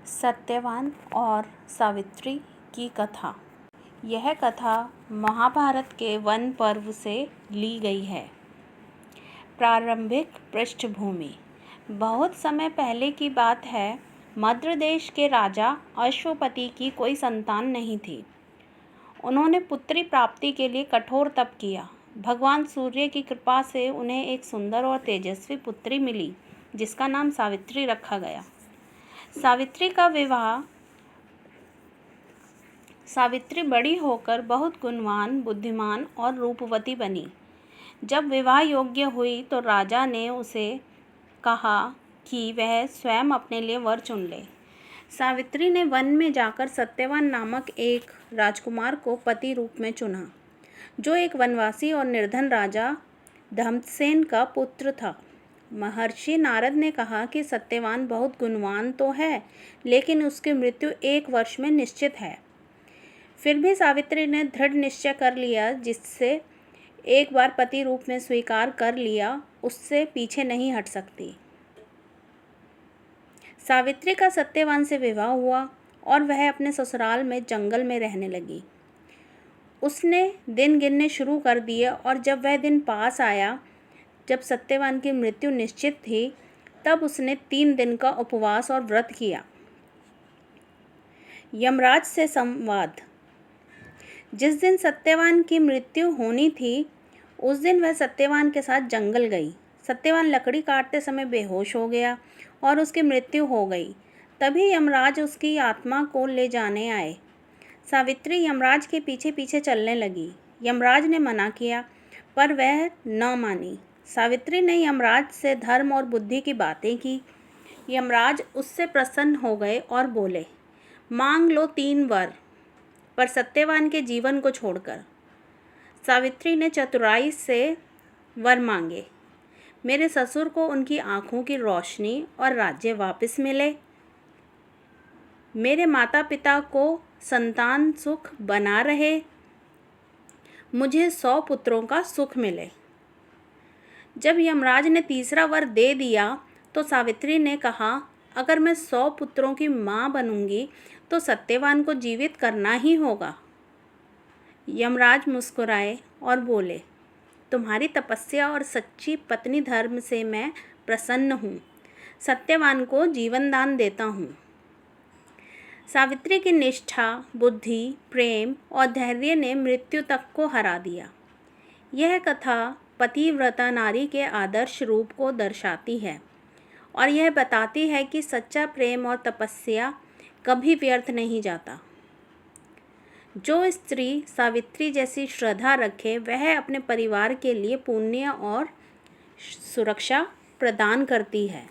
सत्यवान और सावित्री की कथा। यह कथा महाभारत के वन पर्व से ली गई है। प्रारंभिक पृष्ठभूमि। बहुत समय पहले की बात है। मद्र देश के राजा अश्वपति की कोई संतान नहीं थी। उन्होंने पुत्री प्राप्ति के लिए कठोर तप किया। भगवान सूर्य की कृपा से उन्हें एक सुंदर और तेजस्वी पुत्री मिली, जिसका नाम सावित्री रखा गया। सावित्री बड़ी होकर बहुत गुणवान, बुद्धिमान और रूपवती बनी। जब विवाह योग्य हुई तो राजा ने उसे कहा कि वह स्वयं अपने लिए वर चुन ले। सावित्री ने वन में जाकर सत्यवान नामक एक राजकुमार को पति रूप में चुना, जो एक वनवासी और निर्धन राजा धम्मसेन का पुत्र था। महर्षि नारद ने कहा कि सत्यवान बहुत गुणवान तो है, लेकिन उसकी मृत्यु 1 वर्ष में निश्चित है। फिर भी सावित्री ने दृढ़ निश्चय कर लिया, जिससे एक बार पति रूप में स्वीकार कर लिया, उससे पीछे नहीं हट सकती। सावित्री का सत्यवान से विवाह हुआ और वह अपने ससुराल में जंगल में रहने लगी। उसने दिन गिनने शुरू कर दिए और जब वह दिन पास आया जब सत्यवान की मृत्यु निश्चित थी, तब उसने 3 दिन का उपवास और व्रत किया। यमराज से संवाद। जिस दिन सत्यवान की मृत्यु होनी थी, उस दिन वह सत्यवान के साथ जंगल गई। सत्यवान लकड़ी काटते समय बेहोश हो गया और उसकी मृत्यु हो गई। तभी यमराज उसकी आत्मा को ले जाने आए। सावित्री यमराज के पीछे पीछे चलने लगी। यमराज ने मना किया, पर वह न मानी। सावित्री ने यमराज से धर्म और बुद्धि की बातें की। यमराज उससे प्रसन्न हो गए और बोले, मांग लो 3 वर, पर सत्यवान के जीवन को छोड़कर। सावित्री ने चतुराई से वर मांगे। मेरे ससुर को उनकी आँखों की रोशनी और राज्य वापस मिले। मेरे माता पिता को संतान सुख बना रहे। मुझे 100 पुत्रों का सुख मिले। जब यमराज ने तीसरा वर दे दिया तो सावित्री ने कहा, अगर मैं 100 पुत्रों की माँ बनूंगी तो सत्यवान को जीवित करना ही होगा। यमराज मुस्कुराए और बोले, तुम्हारी तपस्या और सच्ची पत्नी धर्म से मैं प्रसन्न हूँ। सत्यवान को जीवन दान देता हूँ। सावित्री की निष्ठा, बुद्धि, प्रेम और धैर्य ने मृत्यु तक को हरा दिया। यह कथा पतिव्रता नारी के आदर्श रूप को दर्शाती है और यह बताती है कि सच्चा प्रेम और तपस्या कभी व्यर्थ नहीं जाता। जो स्त्री सावित्री जैसी श्रद्धा रखे, वह अपने परिवार के लिए पुण्य और सुरक्षा प्रदान करती है।